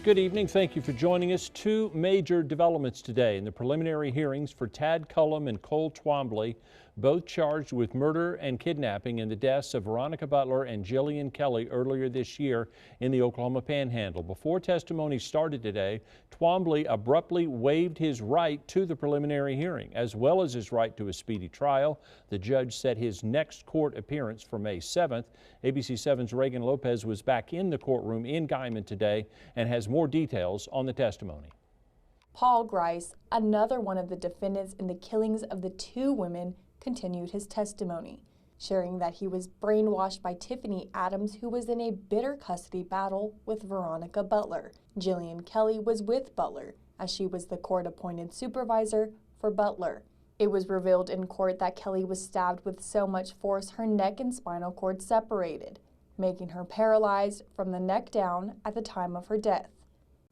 Good evening. Thank you for joining us. Two major developments today in the preliminary hearings for Tad Cullum and Cole Twombly, both charged with murder and kidnapping in the deaths of Veronica Butler and Jillian Kelly earlier this year in the Oklahoma Panhandle. Before testimony started today, Twombly abruptly waived his right to the preliminary hearing, as well as his right to a speedy trial. The judge set his next court appearance for May 7th. ABC 7's Reagan Lopez was back in the courtroom in Guyman today and has more details on the testimony. Paul Grice, another one of the defendants in the killings of the two women, continued his testimony, sharing that he was brainwashed by Tiffany Adams, who was in a bitter custody battle with Veronica Butler. Jillian Kelly was with Butler, as she was the court-appointed supervisor for Butler. It was revealed in court that Kelly was stabbed with so much force her neck and spinal cord separated, making her paralyzed from the neck down at the time of her death.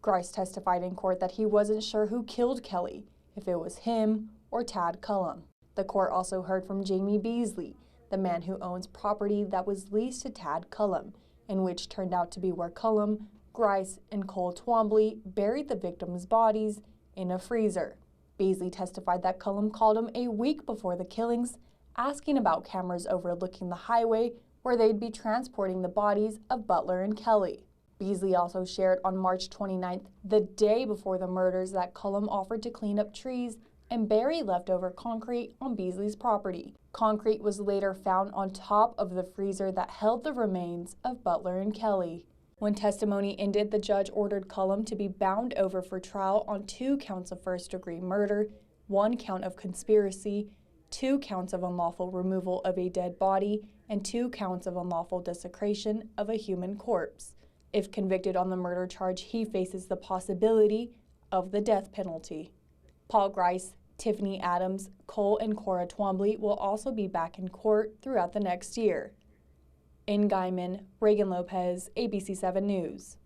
Grice testified in court that he wasn't sure who killed Kelly, if it was him or Tad Cullum. The court also heard from Jamie Beasley, the man who owns property that was leased to Tad Cullum, and which turned out to be where Cullum, Grice, and Cole Twombly buried the victims' bodies in a freezer. Beasley testified that Cullum called him a week before the killings, asking about cameras overlooking the highway where they'd be transporting the bodies of Butler and Kelly. Beasley also shared on March 29th, the day before the murders, that Cullum offered to clean up trees and bury leftover concrete on Beasley's property. Concrete was later found on top of the freezer that held the remains of Butler and Kelly. When testimony ended, the judge ordered Cullum to be bound over for trial on 2 counts of first-degree murder, 1 count of conspiracy, 2 counts of unlawful removal of a dead body, and 2 counts of unlawful desecration of a human corpse. If convicted on the murder charge, he faces the possibility of the death penalty. Paul Grice, Tiffany Adams, Cole, and Cora Twombly will also be back in court throughout the next year. In Guyman, Reagan Lopez, ABC 7 News.